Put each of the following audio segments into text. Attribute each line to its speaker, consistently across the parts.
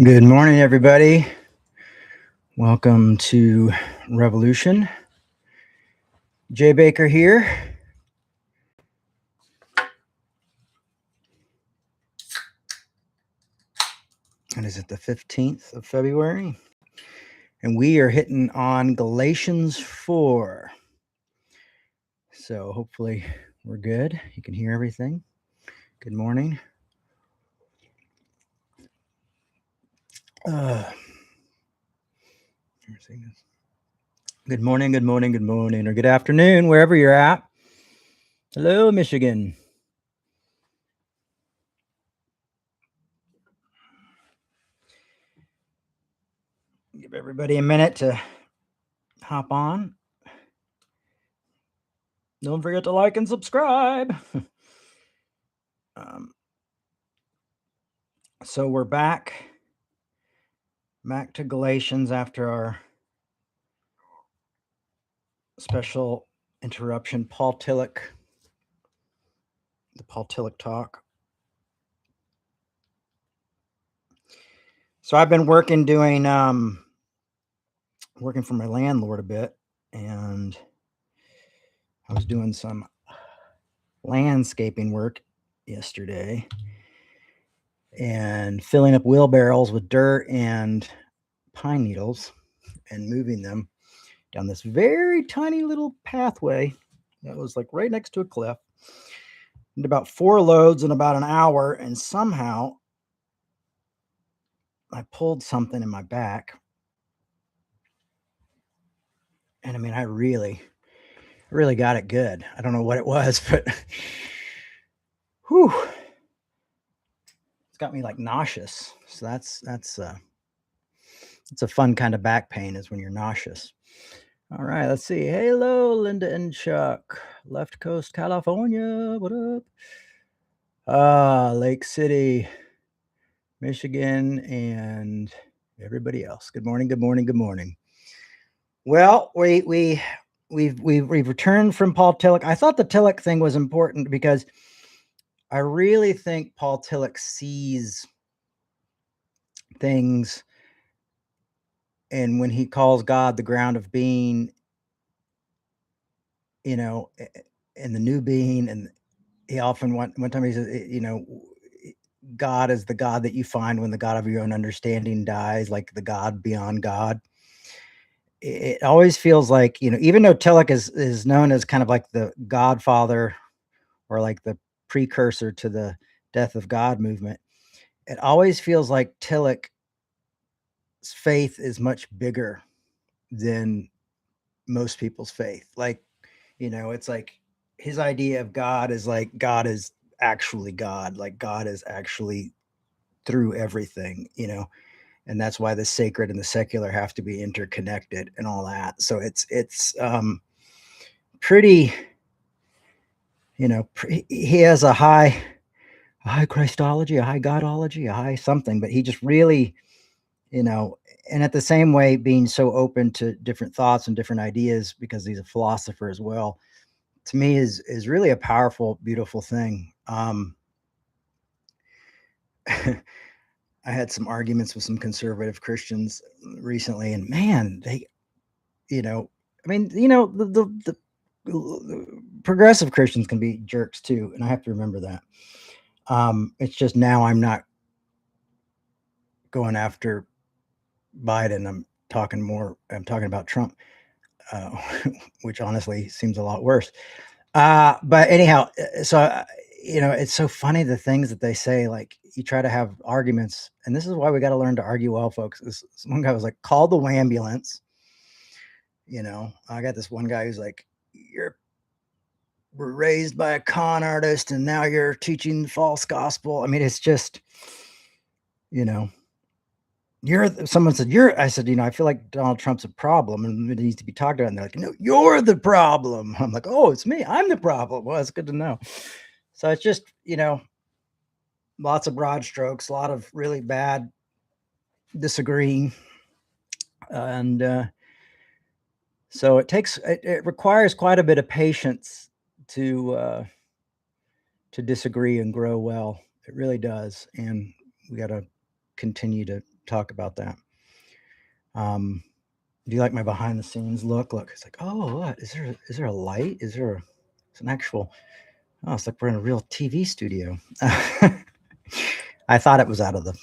Speaker 1: Good morning, everybody. Welcome to Revolution. Jay Baker here. And is it the 15th of February? And we are hitting on Galatians 4. So hopefully we're good. You can hear everything. Good morning. Good morning, good morning, good morning, or good afternoon, wherever you're at. Hello, Michigan. Give everybody a minute to hop on. Don't forget to like and subscribe. So we're back to Galatians after our special interruption, the Paul Tillich talk. So I've been working for my landlord a bit, and I was doing some landscaping work yesterday and filling up wheelbarrows with dirt and pine needles and moving them down this very tiny little pathway that was like right next to a cliff. Did about 4 loads in about an hour, and somehow I pulled something in my back. And I mean, I really got it good. I don't know what it was, but whew, it's got me like nauseous. So that's a fun kind of back pain, is when you're nauseous. All right, let's see. Hello, Linda and Chuck, Left Coast, California. What up? Lake City, Michigan, and everybody else. Good morning, good morning, good morning. Well, we've returned from Paul Tillich. I thought the Tillich thing was important because I really think Paul Tillich sees things, and when he calls God the ground of being, and the new being, and he often one time he says, God is the God that you find when the God of your own understanding dies, like the God beyond God. It always feels like, even though Tillich is known as kind of like the Godfather, or like the precursor to the Death of God movement, it always feels like Tillich's faith is much bigger than most people's faith. Like, it's like his idea of God is like God is actually God, like God is actually through everything, and that's why the sacred and the secular have to be interconnected and all that. So it's pretty, he has a high Christology, a high Godology, a high something, but he just really, and at the same way, being so open to different thoughts and different ideas, because he's a philosopher as well, to me is really a powerful, beautiful thing. I had some arguments with some conservative Christians recently, and man, they, the progressive Christians can be jerks too, and I have to remember that. It's just now I'm not going after Biden. I'm talking about Trump, which honestly seems a lot worse. But anyhow, so it's so funny, the things that they say. Like, you try to have arguments, and this is why we got to learn to argue well, folks. One guy was like, call the ambulance. I got this one guy who's like, we're raised by a con artist, and now you're teaching false gospel. I mean, it's just, someone said, I said, I feel like Donald Trump's a problem and it needs to be talked about. And they're like, no, you're the problem. I'm like, oh, it's me. I'm the problem. Well, it's good to know. So it's just, lots of broad strokes, a lot of really bad disagreeing. And so it requires quite a bit of patience to disagree and grow well. It really does. And we got to continue to talk about that. Do you like my behind the scenes look? Look, it's like, oh, what is there a light? It's an actual, oh, it's like we're in a real TV studio. I thought it was out of the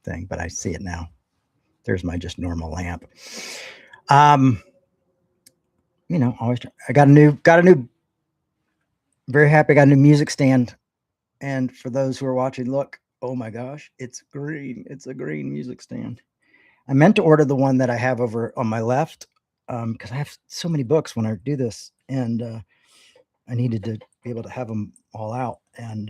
Speaker 1: thing, but I see it now. There's my just normal lamp. Always I got a new very happy I got a new music stand. And for those who are watching, look, oh my gosh, it's green. It's a green music stand. I meant to order the one that I have over on my left because I have so many books when I do this, and I needed to be able to have them all out. And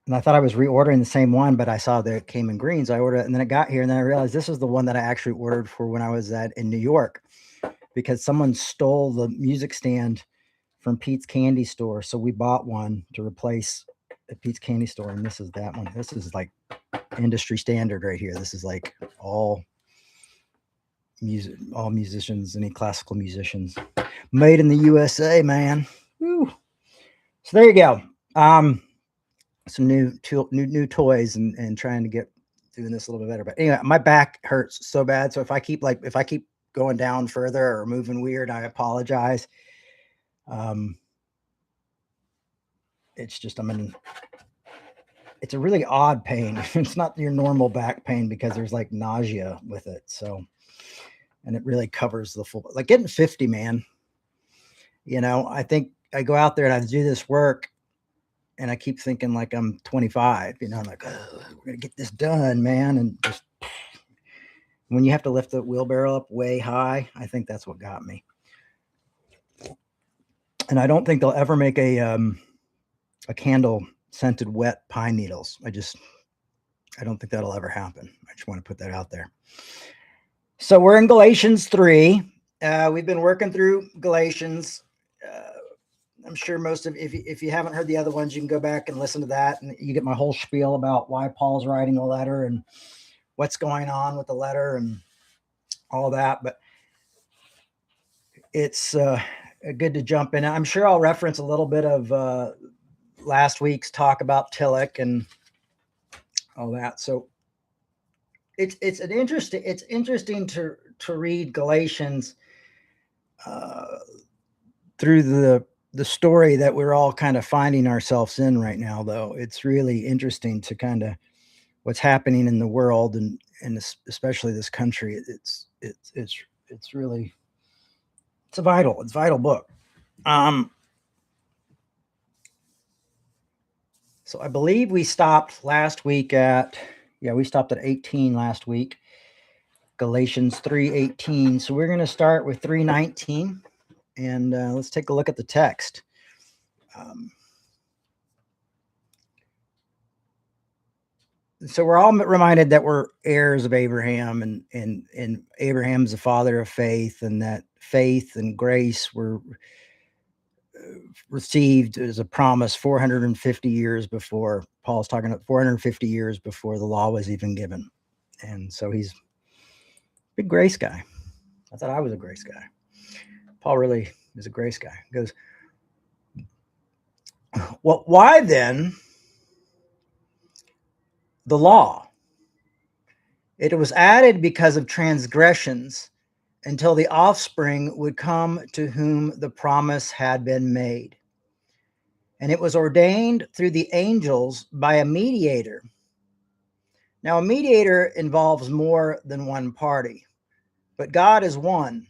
Speaker 1: I thought I was reordering the same one, but I saw that it came in green, so I ordered it, and then it got here, and then I realized this is the one that I actually ordered for when I was in New York, because someone stole the music stand from Pete's Candy Store, so we bought one to replace at Pete's Candy Store, and this is that one. This is like industry standard right here. This is like all musicians, any classical musicians, made in the USA, man. Woo. So there you go. Some new toys and trying to get doing this a little bit better. But anyway, my back hurts so bad. So if I keep going down further or moving weird, I apologize. It's just it's a really odd pain. It's not your normal back pain because there's like nausea with it. So, and it really covers the full, like getting 50, man. I think I go out there and I do this work and I keep thinking like I'm 25, I'm like, oh, we're going to get this done, man. And just when you have to lift the wheelbarrow up way high, I think that's what got me. And I don't think they'll ever make a candle scented wet pine needles. I don't think that'll ever happen. I just want to put that out there. So we're in Galatians 3. We've been working through Galatians. I'm sure if you haven't heard the other ones, you can go back and listen to that, and you get my whole spiel about why Paul's writing the letter and what's going on with the letter and all that. But it's good to jump in. I'm sure I'll reference a little bit of last week's talk about Tillich and all that. So it's interesting to read Galatians through the story that we're all kind of finding ourselves in right now. Though it's really interesting to kind of what's happening in the world and especially this country. It's really a vital book. So I believe we stopped last week at 18 last week. Galatians 3:18. So we're going to start with 3:19, and let's take a look at the text. So we're all reminded that we're heirs of Abraham, and Abraham's the father of faith, and that faith and grace were received as a promise 450 years before. Paul's talking about 450 years before the law was even given. And so he's a big grace guy. I thought I was a grace guy. Paul really is a grace guy. He goes, well, why then the law? It was added because of transgressions until the offspring would come to whom the promise had been made. And it was ordained through the angels by a mediator. Now, a mediator involves more than one party, but God is one.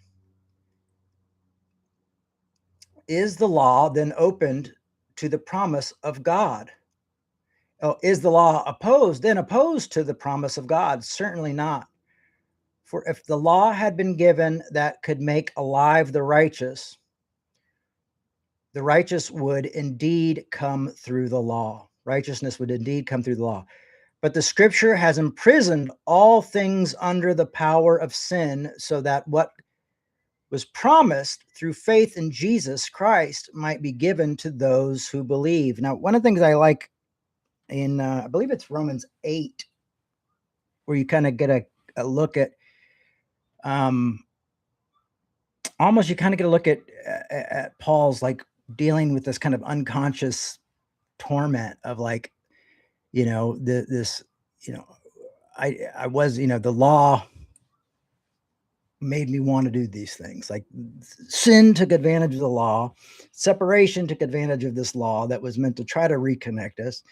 Speaker 1: Is the law then opened to the promise of God? Oh, is the law opposed to the promise of God? Certainly not. For if the law had been given that could make alive the righteous would indeed come through the law. Righteousness would indeed come through the law. But the scripture has imprisoned all things under the power of sin, so that what was promised through faith in Jesus Christ might be given to those who believe. Now, one of the things I like in, I believe it's Romans 8, where you kind of get a look at, almost you kind of get a look at Paul's like dealing with this kind of unconscious torment of like, this, I was, the law made me want to do these things. Like sin took advantage of the law, separation took advantage of this law that was meant to try to reconnect us,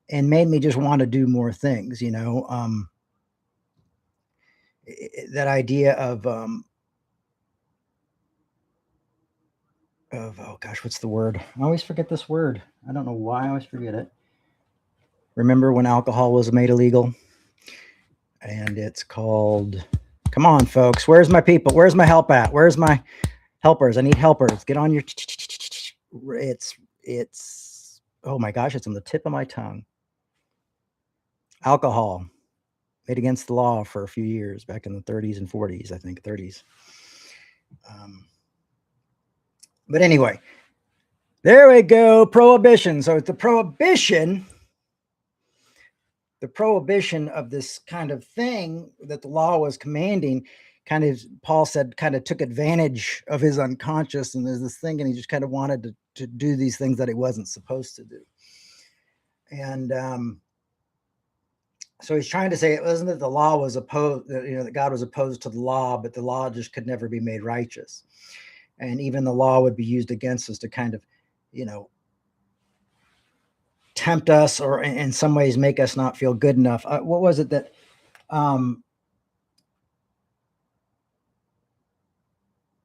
Speaker 1: and made me just want to do more things. That idea of oh gosh, what's the word? I always forget this word. I don't know why I always forget it. Remember when alcohol was made illegal? And it's called, come on, folks. Where's my people? Where's my help at? Where's my helpers? I need helpers. Get on your. It's. Oh my gosh, it's on the tip of my tongue. Alcohol, made against the law for a few years back in the 30s and 40s, I think 30s. But anyway, there we go. Prohibition. So it's the prohibition of this kind of thing that the law was commanding, kind of, Paul said, kind of took advantage of his unconscious, and there's this thing, and he just kind of wanted to do these things that he wasn't supposed to do. And so he's trying to say it wasn't that the law was opposed, that God was opposed to the law, but the law just could never be made righteous. And even the law would be used against us to kind of, tempt us, or in some ways make us not feel good enough. What was it that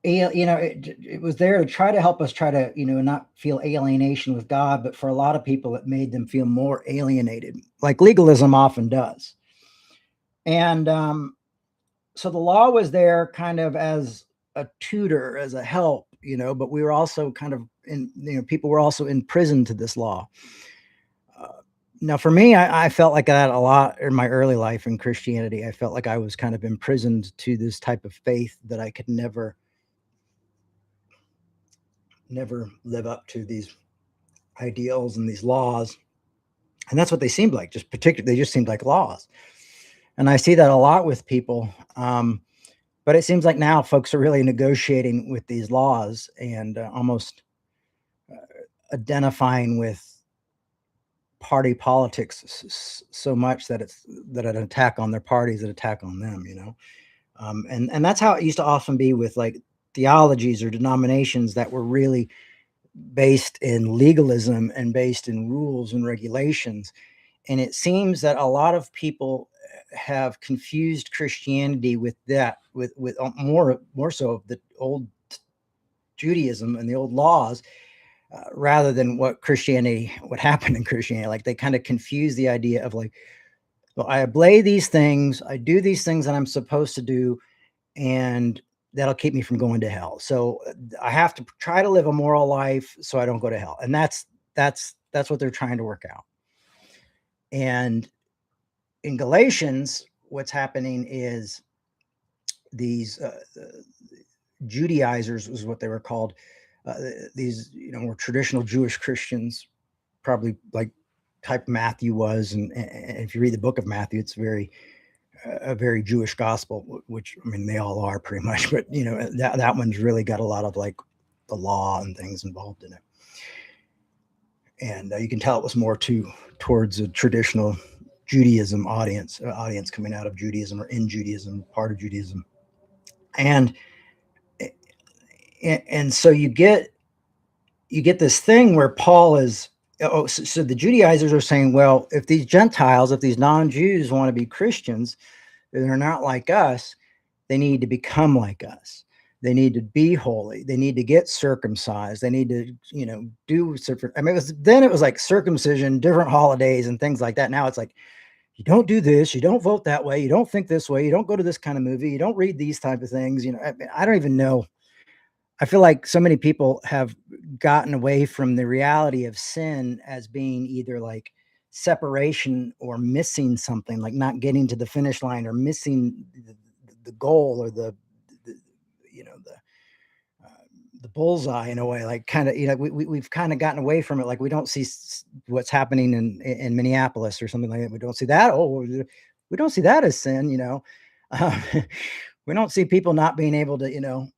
Speaker 1: it was there to try to help us try to, not feel alienation with God, but for a lot of people, it made them feel more alienated, like legalism often does. And so the law was there kind of as a tutor, as a help, but we were also kind of people were also in prison to this law. Now, for me, I felt like that a lot in my early life in Christianity. I felt like I was kind of imprisoned to this type of faith that I could never live up to these ideals and these laws. And that's what they seemed like, they just seemed like laws. And I see that a lot with people. But it seems like now folks are really negotiating with these laws and almost identifying with party politics so much that it's that an attack on their party is an attack on them, and that's how it used to often be with like theologies or denominations that were really based in legalism and based in rules and regulations. And it seems that a lot of people have confused Christianity with that, with more so of the old Judaism and the old laws, rather than what happened in Christianity. Like they kind of confuse the idea of like, well, I obey these things, I do these things that I'm supposed to do, and that'll keep me from going to hell. So I have to try to live a moral life so I don't go to hell. And that's what they're trying to work out. And in Galatians, what's happening is these Judaizers is what they were called. These, more traditional Jewish Christians, probably like type Matthew was. And if you read the book of Matthew, it's a very Jewish gospel, which, I mean, they all are pretty much, but that one's really got a lot of like the law and things involved in it. And you can tell it was more towards a traditional Judaism audience coming out of Judaism or in Judaism, part of Judaism. And so you get this thing where Paul is, so the Judaizers are saying, well, if these Gentiles, if these non-Jews want to be Christians, they're not like us, they need to become like us. They need to be holy. They need to get circumcised. They need to, do certain, I mean, it was like circumcision, different holidays and things like that. Now it's like, you don't do this, you don't vote that way, you don't think this way, you don't go to this kind of movie, you don't read these type of things. I don't even know. I feel like so many people have gotten away from the reality of sin as being either like separation or missing something, like not getting to the finish line or missing the goal or the bullseye in a way, like kind of, we've kind of gotten away from it. Like we don't see what's happening in Minneapolis or something like that. We don't see that. Oh, we don't see that as sin, we don't see people not being able to,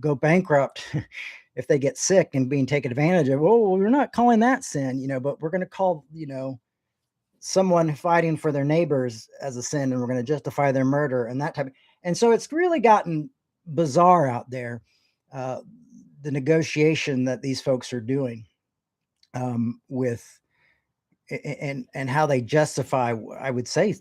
Speaker 1: go bankrupt if they get sick and being taken advantage of. Oh, well, we're not calling that sin, but we're going to call, someone fighting for their neighbors as a sin, and we're going to justify their murder and that type of. And so it's really gotten bizarre out there, uh, the negotiation that these folks are doing, with and how they justify, I would say,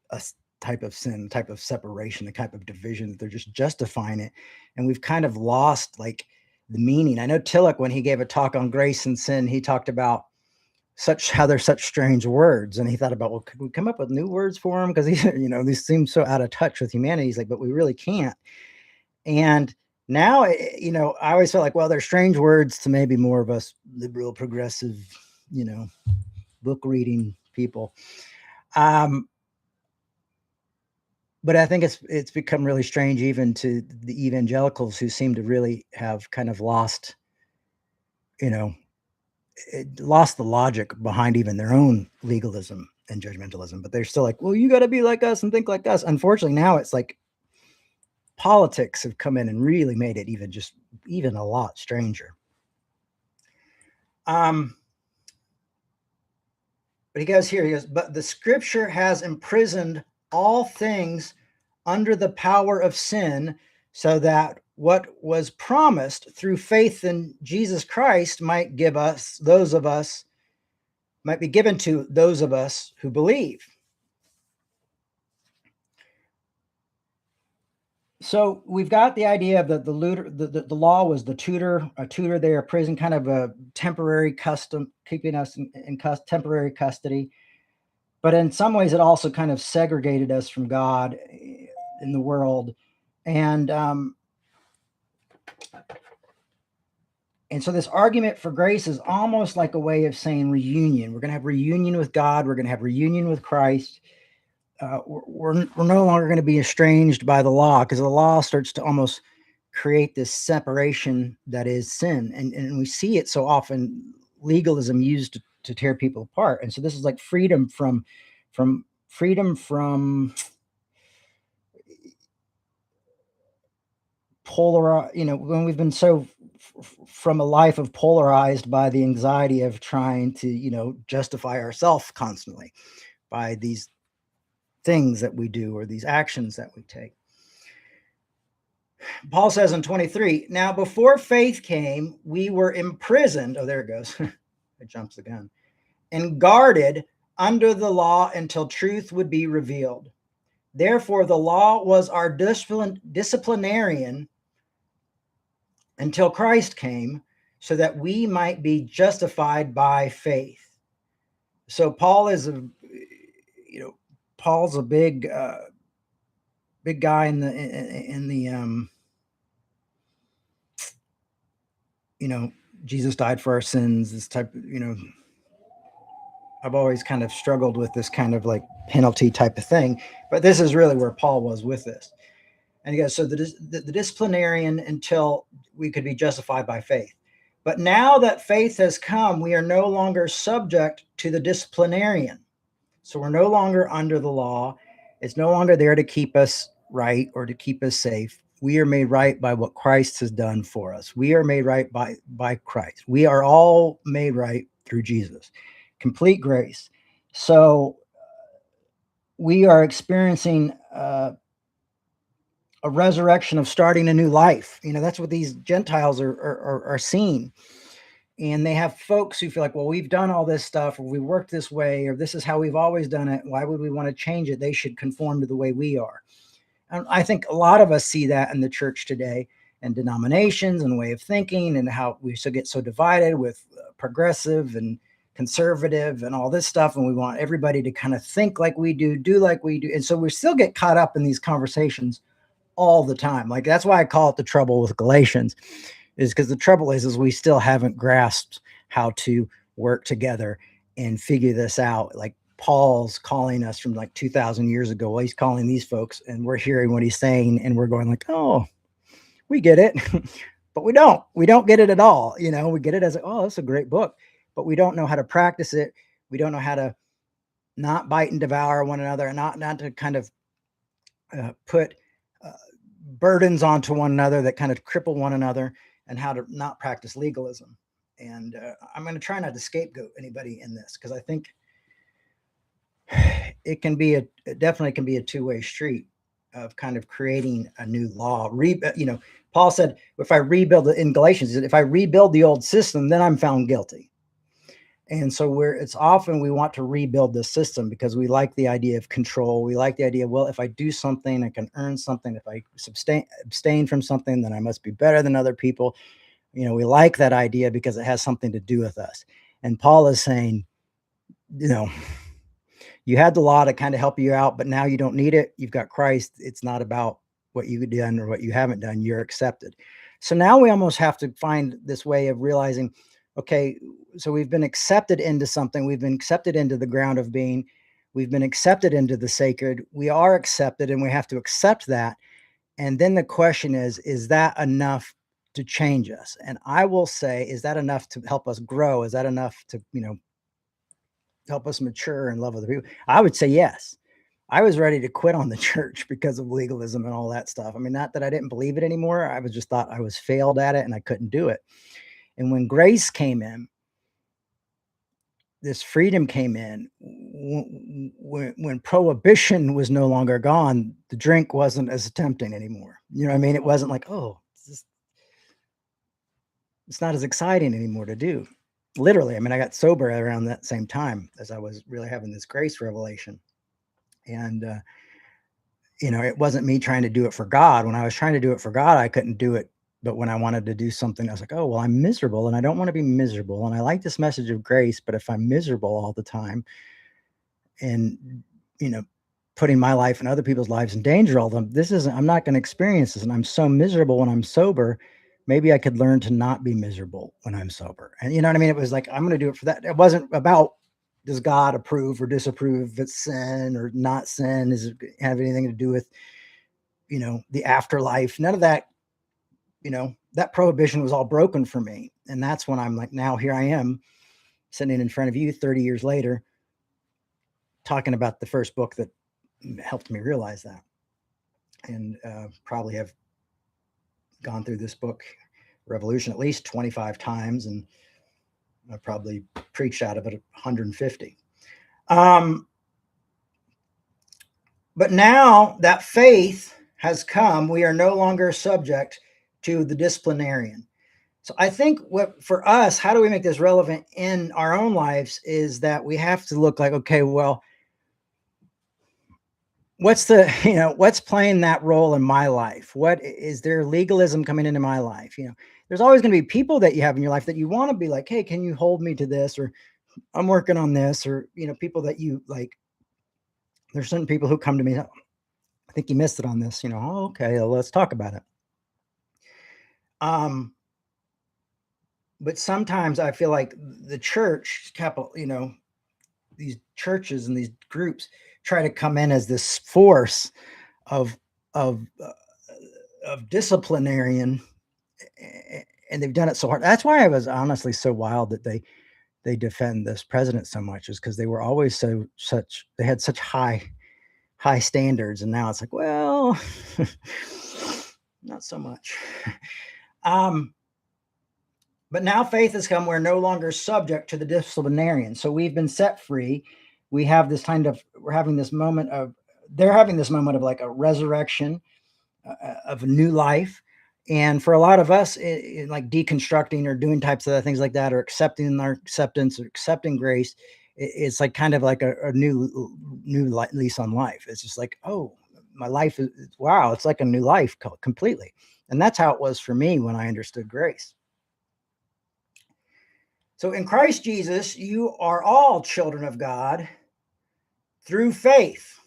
Speaker 1: a type of sin, type of separation, the type of division. They're just justifying it, and we've kind of lost like the meaning. I know Tillich, when he gave a talk on grace and sin, he talked about such how they're such strange words, and he thought about, well, could we come up with new words for them, because these seem so out of touch with humanity. He's like, but we really can't. And now, I always felt like, well, they're strange words to maybe more of us liberal, progressive, book reading people. But I think it's become really strange even to the evangelicals, who seem to really have kind of lost the logic behind even their own legalism and judgmentalism. But they're still like, well, you got to be like us and think like us. Unfortunately, now it's like politics have come in and really made it even a lot stranger. But he goes, but the scripture has imprisoned all things under the power of sin, so that what was promised through faith in Jesus Christ might be given to those of us who believe. So we've got the idea of the law was a tutor there, a prison, kind of a temporary custom, keeping us in temporary custody. But in some ways, it also kind of segregated us from God in the world. And so this argument for grace is almost like a way of saying reunion. We're going to have reunion with God. We're going to have reunion with Christ. We're no longer going to be estranged by the law, because the law starts to almost create this separation that is sin. And we see it so often, legalism used to tear people apart. And so this is like freedom from polar, when we've been so from a life of polarized by the anxiety of trying to, justify ourselves constantly by these things that we do or these actions that we take. Paul says in 23, now before faith came, we were imprisoned. Oh, there it goes. It jumps the gun. And guarded under the law until truth would be revealed. Therefore, the law was our disciplinarian until Christ came, so that we might be justified by faith. So Paul is Paul's a big guy in the Jesus died for our sins, this type of, I've always kind of struggled with this kind of like penalty type of thing, but this is really where Paul was with this. And he goes, so the disciplinarian until we could be justified by faith. But now that faith has come, we are no longer subject to the disciplinarian. So we're no longer under the law. It's no longer there to keep us right or to keep us safe. We are made right by what Christ has done for us. We are made right by Christ. We are all made right through Jesus. Complete grace. So we are experiencing a resurrection of starting a new life. That's what these Gentiles are seeing. And they have folks who feel like, well, we've done all this stuff, or we worked this way, or this is how we've always done it. Why would we want to change it? They should conform to the way we are. And I think a lot of us see that in the church today, and denominations and way of thinking, and how we still get so divided with progressive and conservative and all this stuff. And we want everybody to kind of think like we do like we do. And so we still get caught up in these conversations all the time. Like, that's why I call it the trouble with Galatians, is because the trouble is we still haven't grasped how to work together and figure this out. Like Paul's calling us from like 2,000 years ago. Well, he's calling these folks, and we're hearing what he's saying, and we're going like, oh, we get it. But we don't get it at all. We get it as, oh, that's a great book, but we don't know how to practice it. We don't know how to not bite and devour one another, and not to kind of put burdens onto one another that kind of cripple one another, and how to not practice legalism. And I'm going to try not to scapegoat anybody in this, because I think it definitely can be a two-way street of kind of creating a new law. Paul said, if I rebuild in Galatians, if I rebuild the old system, then I'm found guilty. And so it's often we want to rebuild the system because we like the idea of control. We like the idea, well, if I do something, I can earn something. If I abstain from something, then I must be better than other people. We like that idea because it has something to do with us. And Paul is saying, you had the law to kind of help you out, but now you don't need it. You've got Christ. It's not about what you've done or what you haven't done. You're accepted. So now we almost have to find this way of realizing, okay, so we've been accepted into something. We've been accepted into the ground of being. We've been accepted into the sacred. We are accepted, and we have to accept that. And then the question is that enough to change us? And I will say, is that enough to help us grow? Is that enough to, help us mature and love other people? I would say yes. I was ready to quit on the church because of legalism and all that stuff. I mean, not that I didn't believe it anymore. I was just thought I was failed at it and I couldn't do it. And when grace came in, this freedom came in. When prohibition was no longer gone, the drink wasn't as tempting anymore. You know what I mean? It wasn't like, oh, it's not as exciting anymore to do. Literally, I mean, I got sober around that same time as I was really having this grace revelation. And, it wasn't me trying to do it for God. When I was trying to do it for God, I couldn't do it. But when I wanted to do something, I was like, oh, well, I'm miserable and I don't want to be miserable. And I like this message of grace, but if I'm miserable all the time and, putting my life and other people's lives in danger all the time, I'm not going to experience this. And I'm so miserable when I'm sober. Maybe I could learn to not be miserable when I'm sober. And you know what I mean? It was like, I'm going to do it for that. It wasn't about, does God approve or disapprove if it's sin or not sin? Does it have anything to do with, the afterlife? None of that, that prohibition was all broken for me. And that's when I'm like, now here I am sitting in front of you 30 years later, talking about the first book that helped me realize that. And probably have gone through this book, Revolution, at least 25 times. And I probably preached out of it 150. But now that faith has come, we are no longer subject to the disciplinarian. So I think for us, how do we make this relevant in our own lives is that we have to look like, okay, well, what's playing that role in my life? What is there legalism coming into my life? There's always going to be people that you have in your life that you want to be like, hey, can you hold me to this? Or I'm working on this, or, people that you like. There's certain people who come to me, I think you missed it on this, oh, okay, well, let's talk about it. But sometimes I feel like the church, these churches and these groups try to come in as this force of disciplinarian, and they've done it so hard. That's why I was honestly so wild that they defend this president so much, is because they were always they had such high standards, and now it's like, well, not so much. But now faith has come. We're no longer subject to the disciplinarian. So we've been set free. We have this we're having this moment of, they're having this moment of like a resurrection of a new life. And for a lot of us, like deconstructing or doing types of things like that, or accepting our acceptance or accepting grace, it's like kind of like a new lease on life. It's just like, oh, my life is, wow, it's like a new life completely. And that's how it was for me when I understood grace. So in Christ Jesus, you are all children of God through faith.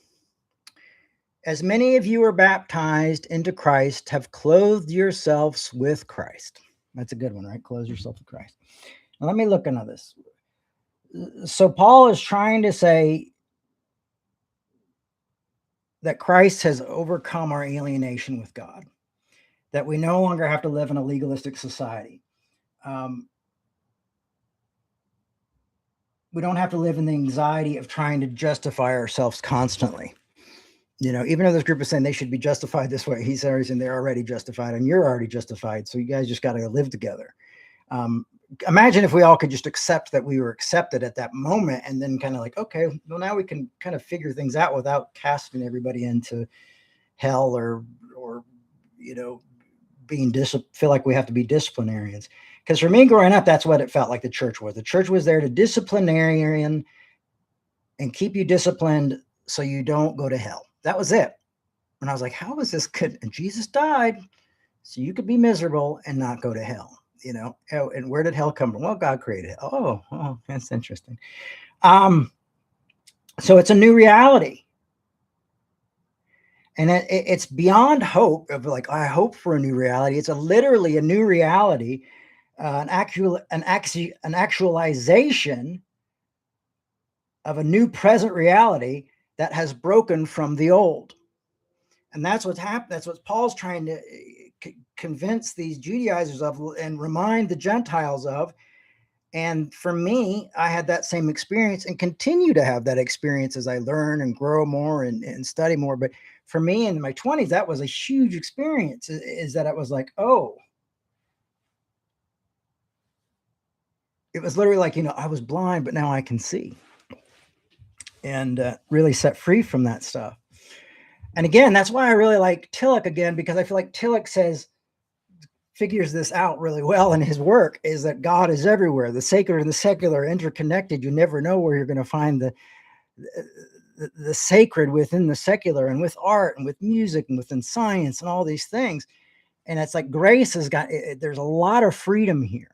Speaker 1: As many of you are baptized into Christ, have clothed yourselves with Christ. That's a good one, right? Clothe yourself with Christ. Now, let me look into this. So Paul is trying to say that Christ has overcome our alienation with God, that we no longer have to live in a legalistic society. We don't have to live in the anxiety of trying to justify ourselves constantly. Even though this group is saying they should be justified this way, he's already saying they're already justified and you're already justified. So you guys just got to live together. imagine if we all could just accept that we were accepted at that moment, and then kind of like, okay, well, now we can kind of figure things out without casting everybody into hell, or you know, feel like we have to be disciplinarians. Because for me growing up, that's what it felt like the church was. The church was there to disciplinarian and keep you disciplined so you don't go to hell. That was it. And I was like, how is this good? And Jesus died so you could be miserable and not go to hell, you know? And where did hell come from? Well, God created it. Oh, that's interesting. So it's a new reality. And it's beyond hope of like, I hope for a new reality. It's literally a new reality, an actualization of a new present reality that has broken from the old. And that's what's happened. That's what Paul's trying to convince these Judaizers of and remind the Gentiles of. And for me, I had that same experience and continue to have that experience as I learn and grow more and study more. But for me in my 20s, that was a huge experience, is that I was like, oh, it was literally like, you know, I was blind, but now I can see, and really set free from that stuff. And again, that's why I really like Tillich again, because I feel like Tillich figures this out really well in his work, is that God is everywhere. The sacred and the secular are interconnected. You never know where you're going to find the sacred within the secular, and with art and with music and within science and all these things. And it's like grace has got, there's a lot of freedom here.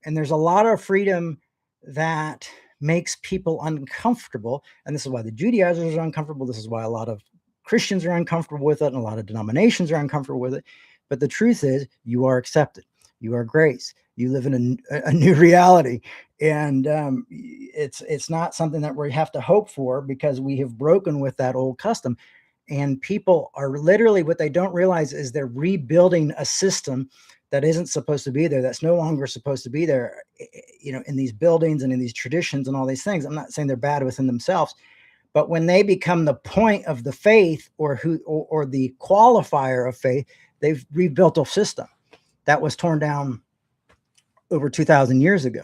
Speaker 1: And there's a lot of freedom that makes people uncomfortable. And this is why the Judaizers are uncomfortable. This is why a lot of Christians are uncomfortable with it, and a lot of denominations are uncomfortable with it. But the truth is, you are accepted. You are grace. You live in a new reality. And it's not something that we have to hope for, because we have broken with that old custom. And people are literally, what they don't realize is they're rebuilding a system that isn't supposed to be there, that's no longer supposed to be there, you know, in these buildings and in these traditions and all these things. I'm not saying they're bad within themselves, but when they become the point of the faith, or the qualifier of faith, they've rebuilt a system that was torn down over 2,000 years ago.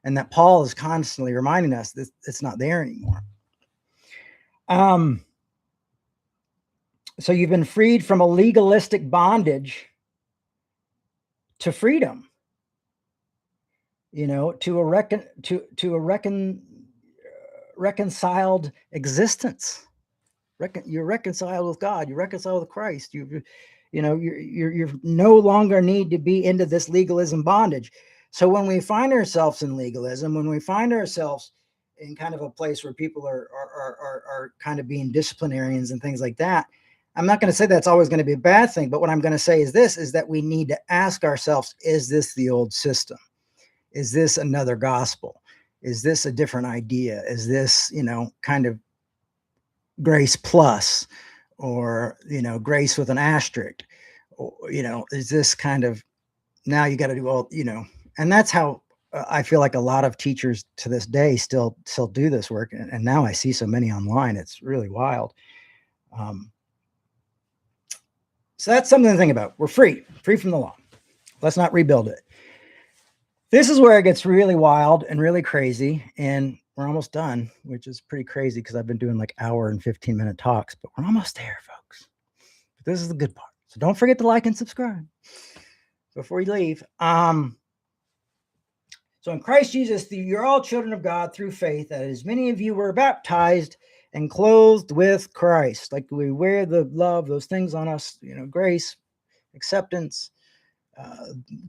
Speaker 1: And that Paul is constantly reminding us that it's not there anymore. So you've been freed from a legalistic bondage to freedom, you know, to a reconciled existence. You're reconciled with God. You're reconciled with Christ. You're no longer need to be into this legalism bondage. So when we find ourselves in legalism, when we find ourselves in kind of a place where people are kind of being disciplinarians and things like that, I'm not going to say that's always going to be a bad thing, but what I'm going to say is this, is that we need to ask ourselves, is this the old system? Is this another gospel? Is this a different idea? Is this, you know, kind of grace plus, or, you know, grace with an asterisk? Or, you know, is this kind of, now you got to do all, you know, and that's how I feel like a lot of teachers to this day still do this work. And now I see so many online, it's really wild. So that's something to think about. We're free from the law. Let's not rebuild it. This is where it gets really wild and really crazy. And we're almost done, which is pretty crazy, because I've been doing like hour and 15-minute talks, but we're almost there, folks. But this is the good part. So don't forget to like and subscribe before you leave. So in Christ Jesus, you're all children of God through faith, that as many of you were baptized and clothed with Christ. Like we wear the love, those things on us, you know, grace, acceptance,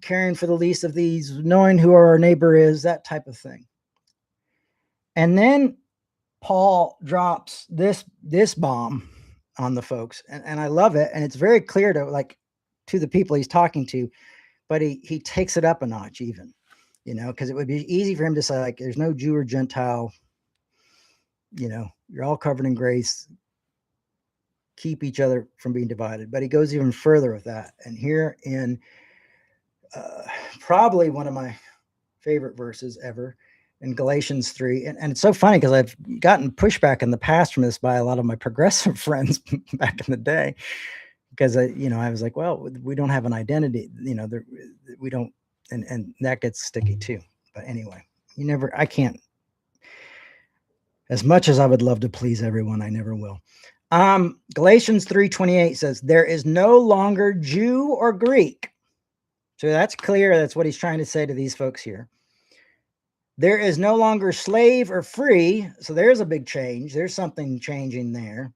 Speaker 1: caring for the least of these, knowing who our neighbor is, that type of thing. And then Paul drops this bomb on the folks, and I love it. And it's very clear to the people he's talking to, but he takes it up a notch even, you know, because it would be easy for him to say, like, there's no Jew or Gentile, you know, you're all covered in grace, keep each other from being divided. But he goes even further with that. And here in probably one of my favorite verses ever, in Galatians 3. And it's so funny, because I've gotten pushback in the past from this by a lot of my progressive friends back in the day, because I was like, well, we don't have an identity, you know, we don't And that gets sticky too. But anyway, I can't, as much as I would love to please everyone, I never will. Galatians 3:28 says, there is no longer Jew or Greek. So that's clear. That's what he's trying to say to these folks here. There is no longer slave or free. So there's a big change. There's something changing there.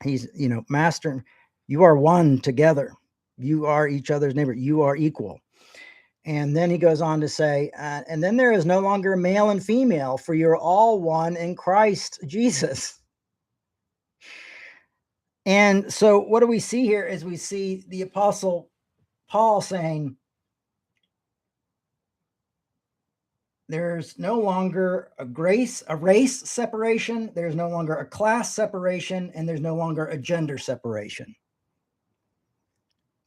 Speaker 1: He's, master, you are one together. You are each other's neighbor. You are equal. And then he goes on to say, and then there is no longer male and female, for you're all one in Christ Jesus. And so what do we see here is we see the Apostle Paul saying, there's no longer a race separation, there's no longer a class separation, and there's no longer a gender separation.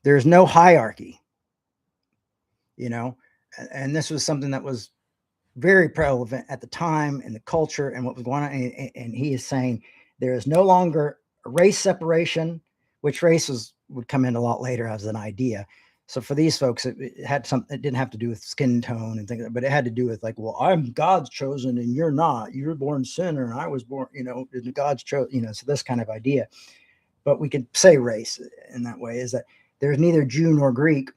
Speaker 1: There's no hierarchy, and this was something that was very prevalent at the time in the culture and what was going on. And he is saying there is no longer a race separation, which would come in a lot later as an idea. So for these folks, it didn't have to do with skin tone and things like that, but it had to do with like, well, I'm God's chosen and you're not. You're born sinner and I was born, God's chosen, so this kind of idea. But we could say race in that way, is that there's neither Jew nor Greek,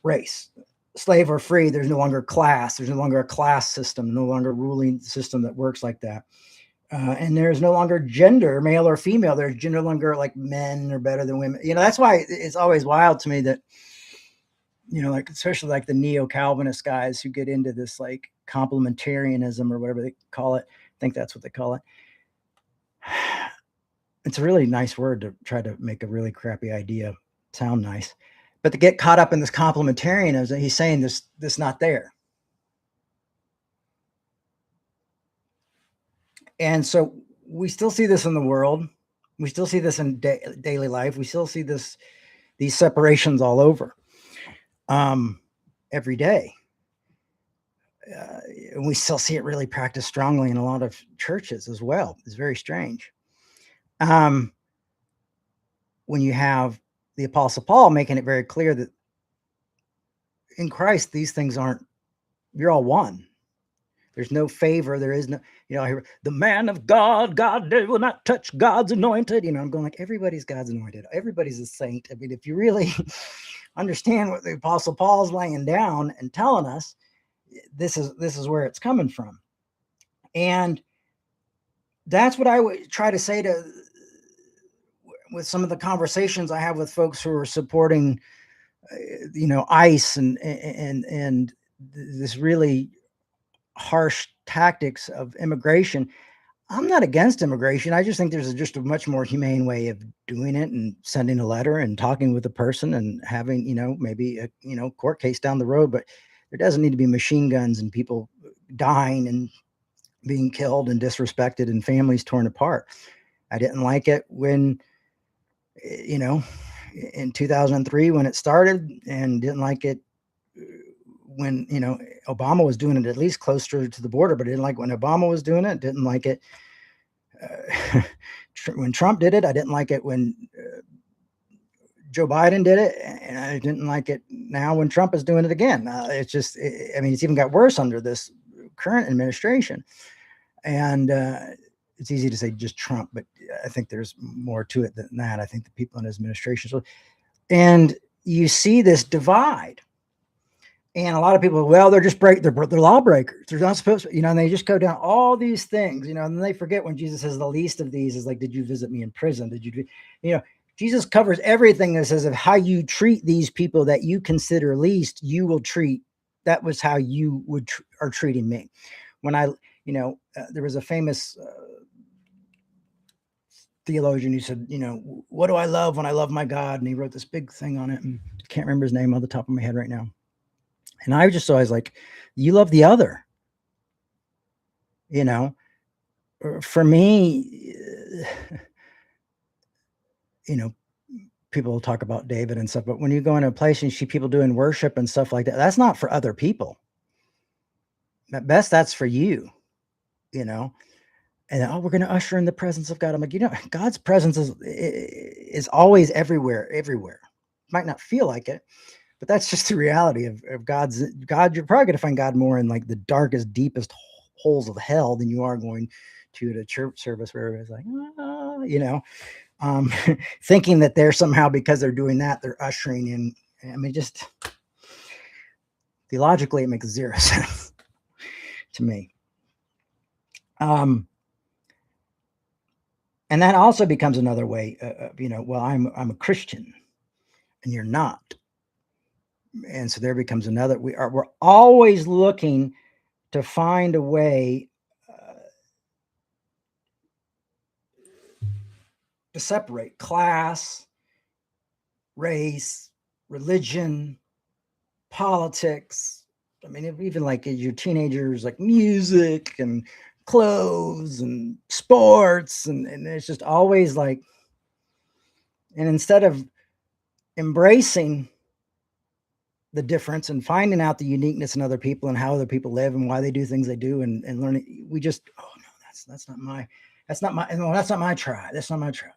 Speaker 1: race. Slave or free, there's no longer class. There's no longer a class system, no longer ruling system that works like that. And there's no longer gender, male or female. There's no longer like men are better than women. That's why it's always wild to me that, like especially like the neo-Calvinist guys who get into this like complementarianism or whatever they call it. I think that's what they call it. It's a really nice word to try to make a really crappy idea sound nice. But to get caught up in this complementarianism, he's saying this not there. And so we still see this in the world. We still see this in daily life. We still see these separations all over every day. And we still see it really practiced strongly in a lot of churches as well. It's very strange. When you have the Apostle Paul making it very clear that in Christ, these things you're all one. There's no favor. There is no, I hear the man of God will not touch God's anointed. I'm going like, everybody's God's anointed. Everybody's a saint. I mean, if you really understand what the Apostle Paul's laying down and telling us, this is where it's coming from. And that's what I would try to say with some of the conversations I have with folks who are supporting, ICE and this really harsh tactics of immigration. I'm not against immigration. I just think there's just a much more humane way of doing it, and sending a letter and talking with a person and having, maybe a, court case down the road, but there doesn't need to be machine guns and people dying and being killed and disrespected and families torn apart. I didn't like it when, in 2003 when it started, and didn't like it when, Obama was doing it at least closer to the border, but I didn't like when Obama was doing it. Didn't like it when Trump did it. I didn't like it when Joe Biden did it, and I didn't like it now when Trump is doing it again. It's even got worse under this current administration. And it's easy to say just Trump, but I think there's more to it than that. I think the people in his administration. And you see this divide. And a lot of people, well, they're lawbreakers. They're not supposed to, and they just go down all these things, and then they forget when Jesus says the least of these is like, did you visit me in prison? Did you, Jesus covers everything that says of how you treat these people that you consider least, you will treat. That was how you are treating me. When there was a famous theologian who said, what do I love when I love my God? And he wrote this big thing on it, and I can't remember his name on the top of my head right now. And I just always like, you love the other, for me, people will talk about David and stuff, but when you go into a place and you see people doing worship and stuff like that, that's not for other people. At best, that's for you, and we're going to usher in the presence of God. I'm like, God's presence is always everywhere. Might not feel like it, But that's just the reality of God. You're probably going to find God more in like the darkest, deepest holes of hell than you are going to the church service where everybody's like, thinking that they're somehow, because they're doing that, they're ushering in. I mean, just theologically, it makes zero sense to me. And that also becomes another way, well, I'm a Christian, and you're not. And so there becomes another. We're always looking to find a way to separate class, race, religion, politics. I mean, even like as your teenagers, like music and clothes and sports, and it's just always like, and instead of embracing the difference and finding out the uniqueness in other people and how other people live and why they do things they do, and learning, we just, oh no, that's not my tribe. That's not my tribe,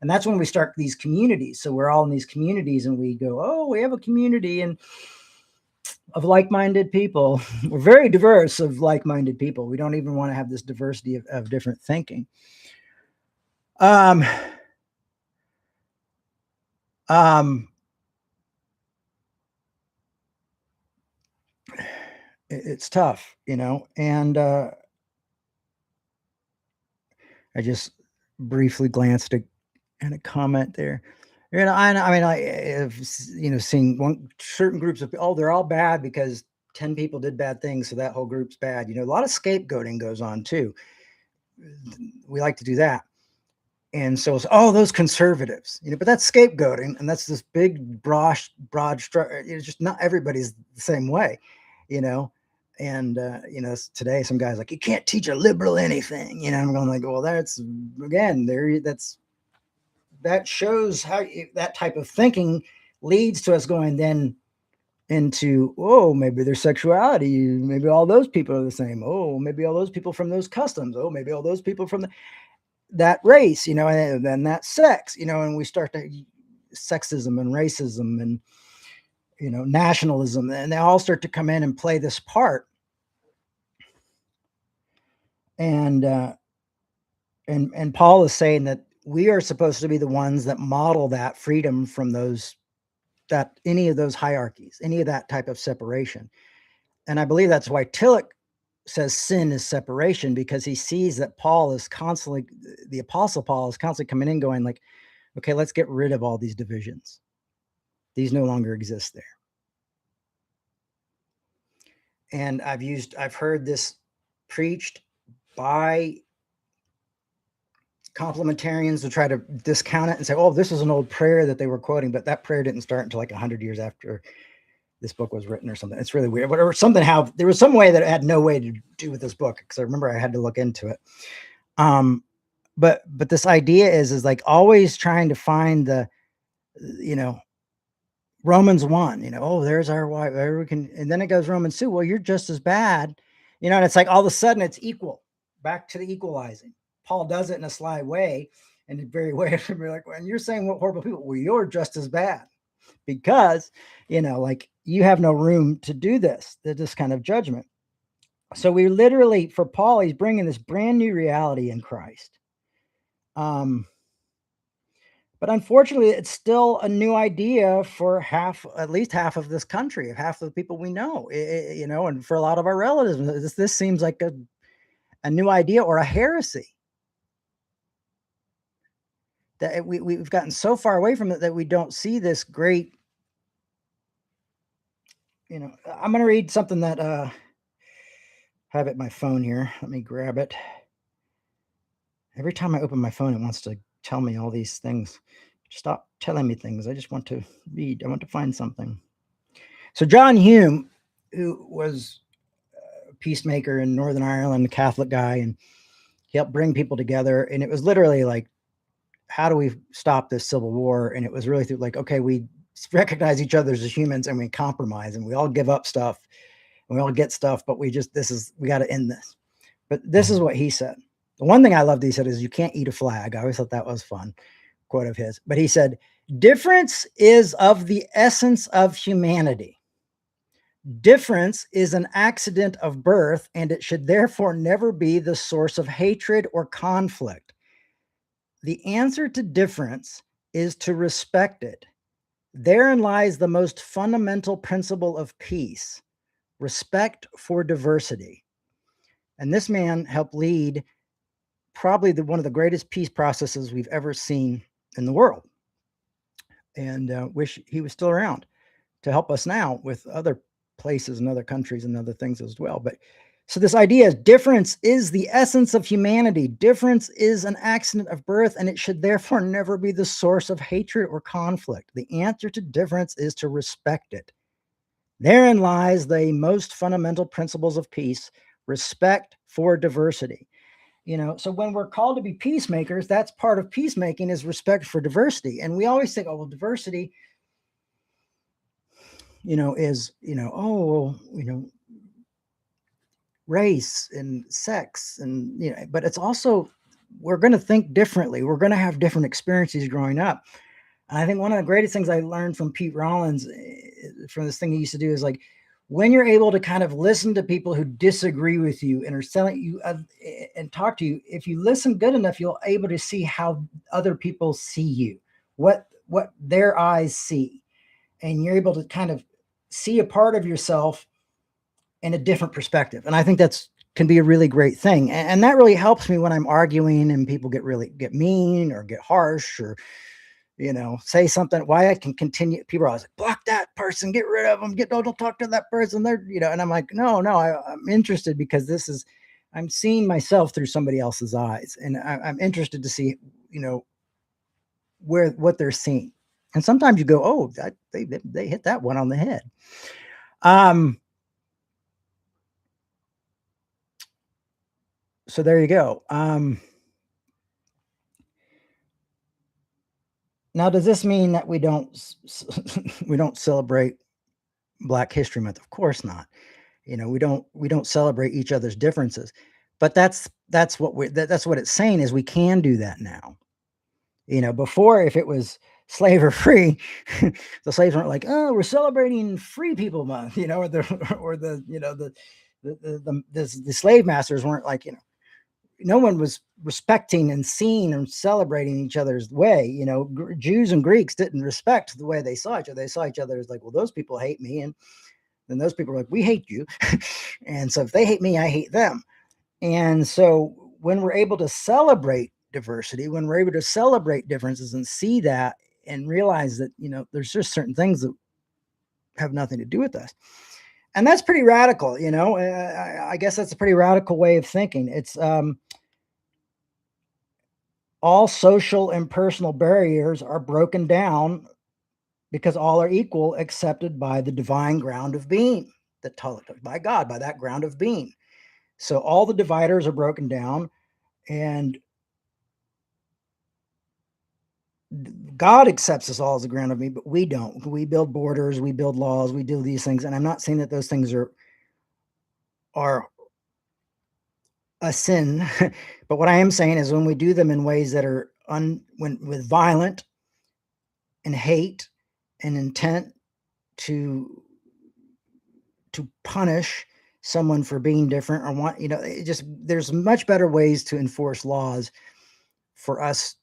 Speaker 1: and that's when we start these communities. So we're all in these communities and we go, oh, we have a community and of like-minded people. We're very diverse of like-minded people. We don't even want to have this diversity of different thinking. It's tough, and I just briefly glanced at a comment there. I mean, I've seen certain groups of, oh, they're all bad because 10 people did bad things, so that whole group's bad. A lot of scapegoating goes on too. We like to do that. And so it's, oh, those conservatives, but that's scapegoating, and that's this big broad structure. It's just not everybody's the same way, And today some guy's like, you can't teach a liberal anything, I'm going like, well, that's again that shows how that type of thinking leads to us going then into, oh, maybe their sexuality, maybe all those people are the same. Oh, maybe all those people from those customs. Oh, maybe all those people from that race, and then that sex, and we start to sexism and racism and nationalism, and they all start to come in and play this part. And Paul is saying that we are supposed to be the ones that model that freedom from any of those hierarchies, any of that type of separation. And I believe that's why Tillich says sin is separation, because he sees that the Apostle Paul is constantly coming in going like, okay, let's get rid of all these divisions. These no longer exist there. And I've heard this preached by complementarians to try to discount it and say, oh, this is an old prayer that they were quoting, but that prayer didn't start until like 100 years after this book was written or something. It's really weird. Or somehow there was some way that it had no way to do with this book, because I remember I had to look into it. But this idea is like always trying to find the, Romans 1, oh, there's our wife, and then it goes Romans 2, well, you're just as bad, and it's like all of a sudden it's equal, back to the equalizing. Paul does it in a sly way, and it's very way to be like, when you're saying what horrible people, well, you're just as bad, because, like you have no room to do this kind of judgment. So we literally, for Paul, he's bringing this brand new reality in Christ. But unfortunately, it's still a new idea for at least half of this country, of half of the people we know, and for a lot of our relatives, this seems like a new idea or a heresy. That we've gotten so far away from it that we don't see this great, I'm going to read something that I have it my phone here. Let me grab it. Every time I open my phone, it wants to tell me all these things. Stop telling me things. I just want to read. I want to find something. So John Hume, who was a peacemaker in Northern Ireland, a Catholic guy, and he helped bring people together. And it was literally like, how do we stop this civil war? And it was really through like, okay, we recognize each other as humans and we compromise and we all give up stuff and we all get stuff, but we got to end this. But this is what he said. The one thing I loved he said is, you can't eat a flag. I always thought that was fun. Quote of his. But he said, Difference is of the essence of humanity. Difference is an accident of birth, and it should therefore never be the source of hatred or conflict. The answer to difference is to respect it. Therein lies the most fundamental principle of peace, respect for diversity. And this man helped lead probably one of the greatest peace processes we've ever seen in the world. And wish he was still around to help us now with other places and other countries and other things as well. But so this idea is difference is the essence of humanity. Difference is an accident of birth, and it should therefore never be the source of hatred or conflict. The answer to difference is to respect it. Therein lies the most fundamental principles of peace, respect for diversity. So when we're called to be peacemakers, that's part of peacemaking is respect for diversity. And we always think, oh, well, diversity, is, race and sex and, but it's also, we're going to think differently. We're going to have different experiences growing up. And I think one of the greatest things I learned from Pete Rollins from this thing he used to do is like, when you're able to kind of listen to people who disagree with you and are telling you and talk to you, if you listen good enough, you'll able to see how other people see you, what their eyes see. And you're able to kind of see a part of yourself in a different perspective. And I think can be a really great thing. And that really helps me when I'm arguing and people get mean or get harsh or, say something, why I can continue. People are always like, block that person, get rid of them, don't talk to that person. They're, and I'm like, no, I'm interested because I'm seeing myself through somebody else's eyes. And I'm interested to see, what they're seeing. And sometimes you go, oh, they hit that one on the head. So there you go. Now, does this mean that we don't celebrate Black History Month? Of course not. We don't celebrate each other's differences, but that's what it's saying is we can do that now. Before, if it was slave or free, the slaves weren't like, oh, we're celebrating Free People Month, or the slave masters weren't like, no one was respecting and seeing and celebrating each other's way. Jews and Greeks didn't respect the way they saw each other. They saw each other as like, well, those people hate me. And then those people were like, we hate you. And so if they hate me, I hate them. And so when we're able to celebrate diversity, when we're able to celebrate differences and see that and realize that, there's just certain things that have nothing to do with us. And that's pretty radical, I guess that's a pretty radical way of thinking. It's all social and personal barriers are broken down because all are equal, accepted by the divine ground of being, by God, by that ground of being. So all the dividers are broken down, and God accepts us all as a ground of being, but we don't. We build borders, we build laws, we do these things. And I'm not saying that those things are a sin, but what I am saying is when we do them in ways that are with violent and hate and intent to punish someone for being different or there's much better ways to enforce laws for us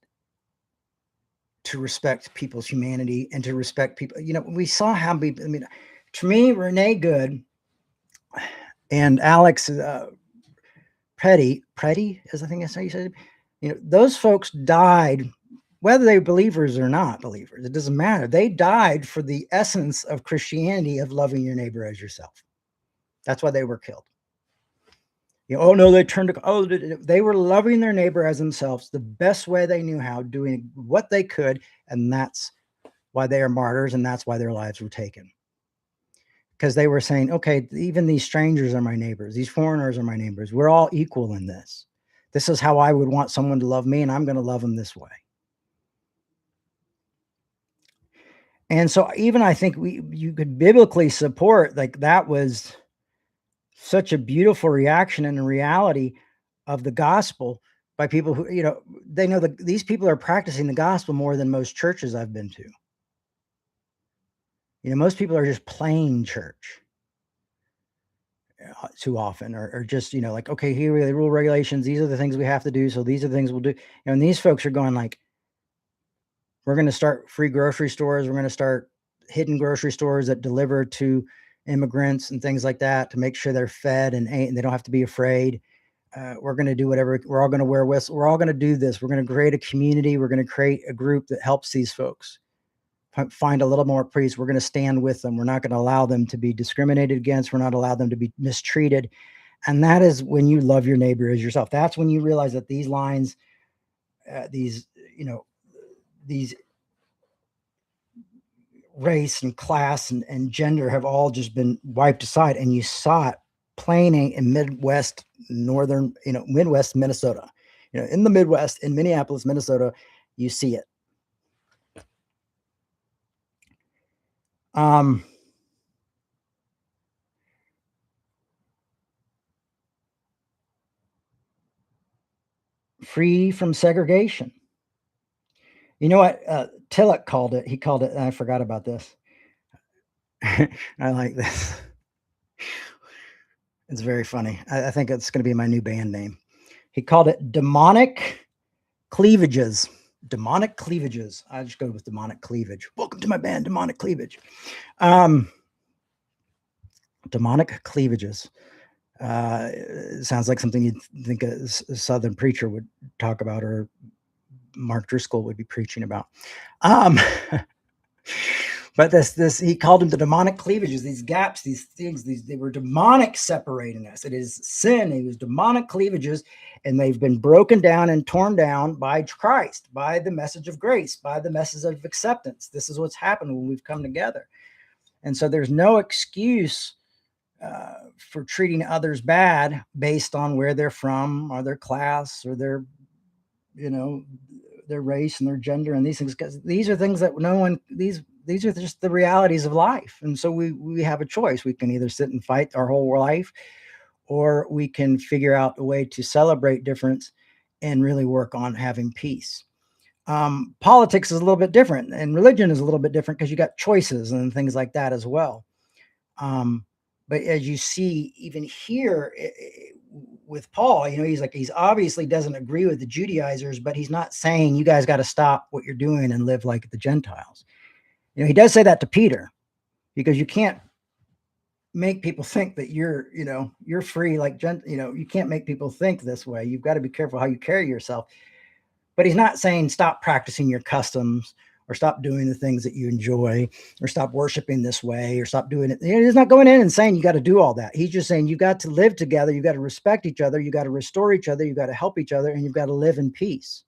Speaker 1: to respect people's humanity and to respect people. We saw how people, to me, Renee Good and Alex Preddy, as I think that's how you said it, those folks died, whether they were believers or not believers, it doesn't matter. They died for the essence of Christianity, of loving your neighbor as yourself. That's why they were killed. Oh no, they were loving their neighbor as themselves the best way they knew how, doing what they could. And that's why they are martyrs. And that's why their lives were taken. Because they were saying, okay, even these strangers are my neighbors. These foreigners are my neighbors. We're all equal in this. This is how I would want someone to love me, and I'm going to love them this way. And so even I think you could biblically support, like, that was such a beautiful reaction and a reality of the gospel by people who, they know that these people are practicing the gospel more than most churches I've been to. Most people are just playing church too often, or just, like, okay, here are the rule regulations. These are the things we have to do. So these are the things we'll do. And these folks are going like, we're going to start free grocery stores. We're going to start hidden grocery stores that deliver to immigrants and things like that to make sure they're fed and they don't have to be afraid. We're going to do whatever. We're all going to wear whistles. We're all going to do this. We're going to create a community. We're going to create a group that helps these folks find a little more priests. We're going to stand with them. We're not going to allow them to be discriminated against. We're not allow them to be mistreated. And that is when you love your neighbor as yourself. That's when you realize that these lines, these race and class and gender have all just been wiped aside. And you saw it playing in Midwest Minnesota, in the Midwest, in Minneapolis, Minnesota, you see it. Free from segregation. You know what Tillich called it? He called it, and I forgot about this. I like this. It's very funny. I think it's going to be my new band name. He called it demonic cleavages. Demonic cleavages. I just go with demonic cleavage. Welcome to my band, Demonic Cleavage. Demonic cleavages. Sounds like something you'd think a Southern preacher would talk about, or Mark Driscoll would be preaching about. But he called them the demonic cleavages, these gaps, these things, they were demonic separating us. It is sin. It was demonic cleavages, and they've been broken down and torn down by Christ, by the message of grace, by the message of acceptance. This is what's happened when we've come together. And so there's no excuse for treating others bad based on where they're from, or their class, or their race and their gender and these things, because these are things that these are just the realities of life. And so we have a choice. We can either sit and fight our whole life, or we can figure out a way to celebrate difference and really work on having peace. Politics is a little bit different, and religion is a little bit different because you got choices and things like that as well. But as you see, even here with Paul, he's obviously doesn't agree with the Judaizers, but he's not saying you guys got to stop what you're doing and live like the Gentiles. He does say that to Peter, because you can't make people think that you're free like you can't make people think this way. You've got to be careful how you carry yourself. But he's not saying stop practicing your customs, or stop doing the things that you enjoy, or stop worshiping this way, or stop doing it. He's not going in and saying you got to do all that. He's just saying you got to live together. You got to respect each other. You got to restore each other. You got to help each other, and you've got to live in peace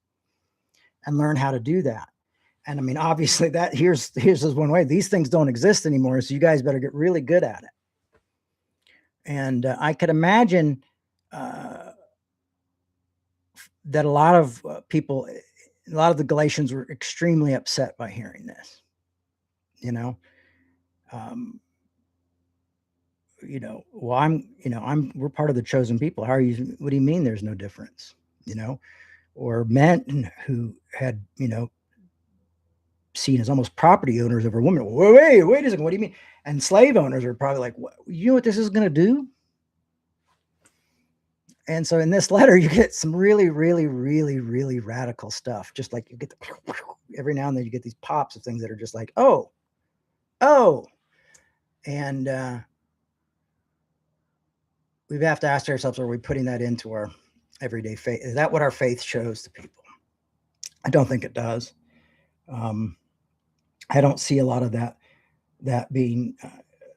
Speaker 1: and learn how to do that. And I mean, obviously here's this one way. These things don't exist anymore. So you guys better get really good at it. And I could imagine that a lot of people, a lot of the Galatians were extremely upset by hearing this. We're part of the chosen people. What do you mean there's no difference? Or men who had, seen as almost property owners over women. Wait a second. What do you mean? And slave owners are probably like, you know what this is going to do? And so in this letter, you get some really, really, really, really radical stuff. Just like you get every now and then you get these pops of things that are just like, oh. And we have to ask ourselves, are we putting that into our everyday faith? Is that what our faith shows to people? I don't think it does. I don't see a lot of that being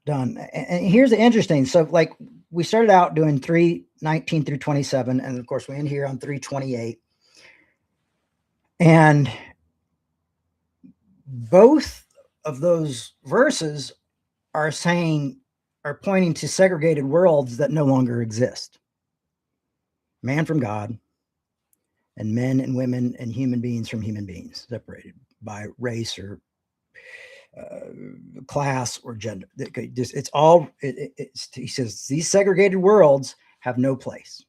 Speaker 1: done. And here's the interesting. So like we started out doing 3:19 through 27. And of course we end here on 3:28. And both of those verses are pointing to segregated worlds that no longer exist. Man from God, and men and women and human beings from human beings, separated by race or class or gender. He says these segregated worlds have no place.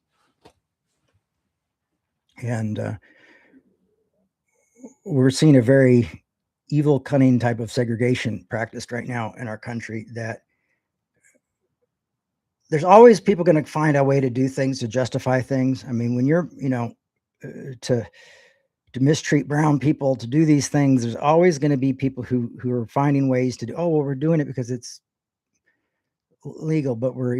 Speaker 1: And we're seeing a very evil, cunning type of segregation practiced right now in our country, that there's always people going to find a way to do things, to justify things. I mean, when you're, to mistreat brown people, to do these things, there's always going to be people who are finding ways to do, oh, well, we're doing it because it's legal, but we're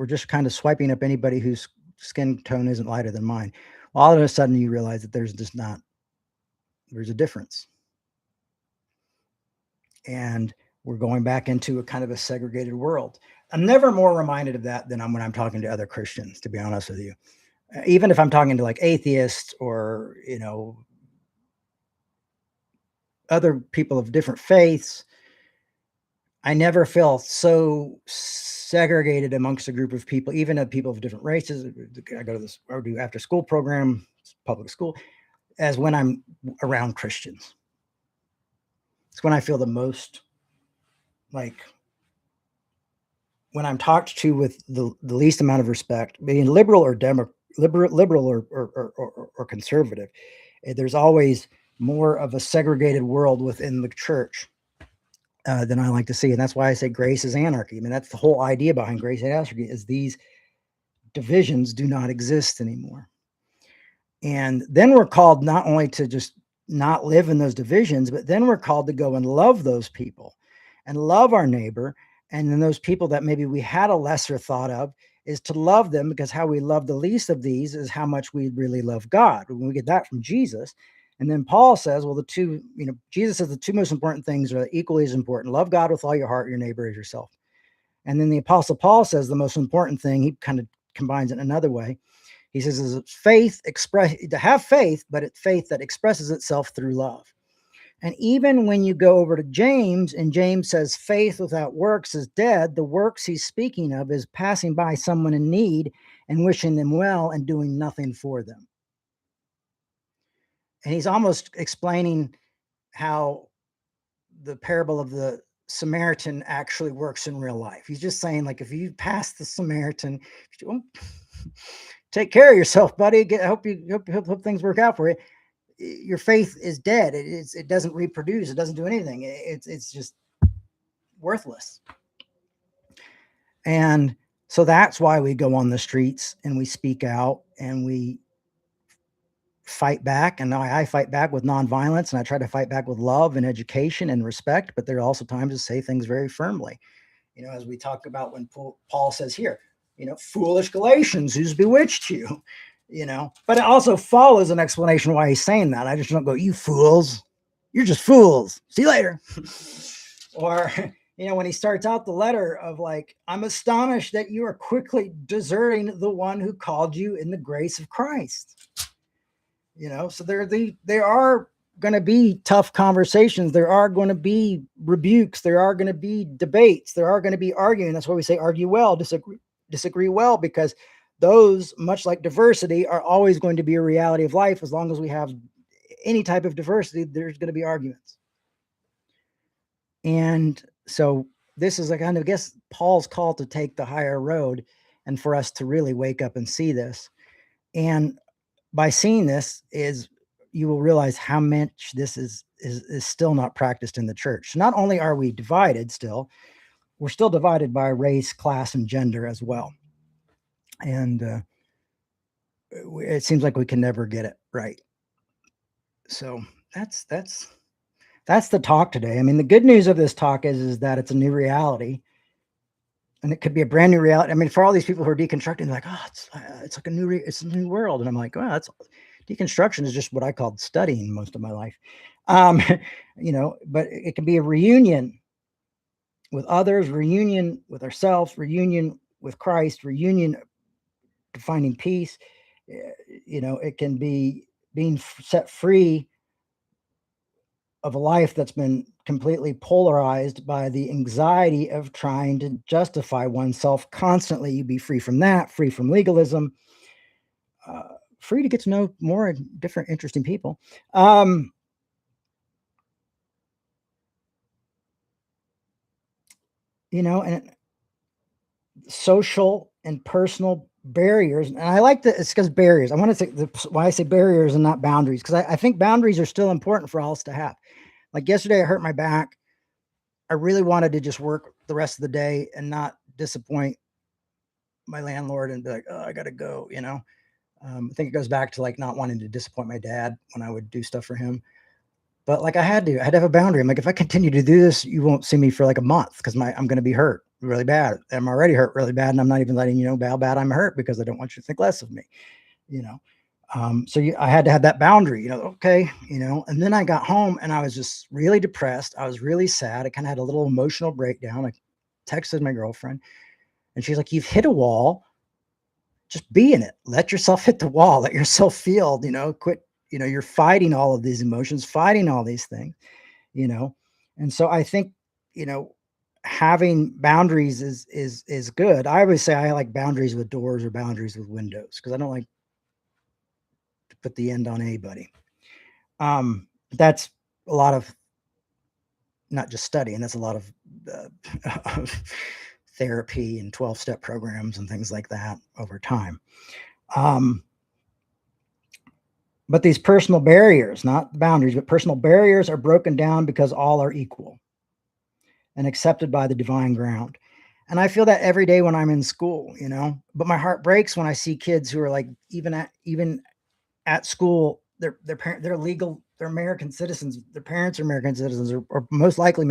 Speaker 1: just kind of swiping up anybody whose skin tone isn't lighter than mine. All of a sudden you realize that there's a difference. And we're going back into a kind of a segregated world. I'm never more reminded of that than when I'm talking to other Christians, to be honest with you. Even if I'm talking to like atheists or, other people of different faiths, I never feel so segregated amongst a group of people, even of people of different races. I go to this, or do after school program, public school, as when I'm around Christians. It's when I feel the most like, when I'm talked to with the least amount of respect, being liberal or liberal or conservative. There's always more of a segregated world within the church than I like to see, and that's why I say grace is anarchy. I mean, that's the whole idea behind grace and anarchy, is these divisions do not exist anymore. And then we're called not only to just not live in those divisions, but then we're called to go and love those people and love our neighbor. And then those people that maybe we had a lesser thought of, is to love them, because how we love the least of these is how much we really love God. When we get that from Jesus. And then Paul says, well, Jesus says the two most important things are equally as important. Love God with all your heart, your neighbor as yourself. And then the Apostle Paul says the most important thing, he kind of combines it in another way. He says, is to have faith, but it's faith that expresses itself through love. And even when you go over to James, and James says faith without works is dead, the works he's speaking of is passing by someone in need and wishing them well and doing nothing for them. And he's almost explaining how the parable of the Samaritan actually works in real life. He's just saying, like, if you pass the Samaritan, take care of yourself, buddy. Hope things work out for you. Your faith is dead. It doesn't reproduce. It doesn't do anything. It's just worthless. And so that's why we go on the streets and we speak out and we fight back. And I fight back with nonviolence, and I try to fight back with love and education and respect. But there are also times to say things very firmly. As we talk about when Paul says here, foolish Galatians, who's bewitched you? But it also follows an explanation why he's saying that. I just don't go, you fools, you're just fools. See you later. Or, when he starts out the letter of like, I'm astonished that you are quickly deserting the one who called you in the grace of Christ. So there are going to be tough conversations. There are going to be rebukes. There are going to be debates. There are going to be arguing. That's why we say argue well, disagree well, because those, much like diversity, are always going to be a reality of life. As long as we have any type of diversity, there's going to be arguments. And so this is I guess Paul's call to take the higher road, and for us to really wake up and see this. And by seeing this, you will realize how much this is still not practiced in the church. So not only are we divided still, we're still divided by race, class, and gender as well. And it seems like we can never get it right. So that's the talk today. I mean, the good news of this talk is that it's a new reality, and it could be a brand new reality. I mean, for all these people who are deconstructing, like, oh, it's like it's a new world, and I'm like, well, deconstruction is just what I called studying most of my life. But it can be a reunion with others, reunion with ourselves, reunion with Christ, reunion to finding peace. It can be being set free of a life that's been completely polarized by the anxiety of trying to justify oneself constantly. You be free from that, free from legalism, free to get to know more different, interesting people. And social and personal barriers, and I like that it's because barriers. I want to say why I say barriers and not boundaries, because I think boundaries are still important for all us to have. Like yesterday, I hurt my back. I really wanted to just work the rest of the day and not disappoint my landlord and be like, oh, I got to go, you know? I think it goes back to like not wanting to disappoint my dad when I would do stuff for him. But like I had to have a boundary. I'm like, if I continue to do this, you won't see me for like a month because I'm going to be hurt really bad. I'm already hurt really bad, and I'm not even letting you know how bad I'm hurt because I don't want you to think less of me, you know. I had to have that boundary, you know. Okay, you know. And then I got home and I was just really depressed. I was really sad. I kind of had a little emotional breakdown. I texted my girlfriend, and she's like, "You've hit a wall. Just be in it. Let yourself hit the wall. Let yourself feel. You know, quit. You know, you're fighting all of these emotions, fighting all these things." You know. And so I think, you know, having boundaries is good. I always say I like boundaries with doors or boundaries with windows because I don't like to put the end on anybody. That's a lot of not just studying, that's a lot of therapy and 12-step programs and things like that over time. Um, but these personal barriers, not boundaries, but personal barriers are broken down because all are equal and accepted by the divine ground. And I feel that every day when I'm in school, you know, but my heart breaks when I see kids who are like, even at school, they're legal, they're American citizens, their parents are American citizens, or most likely,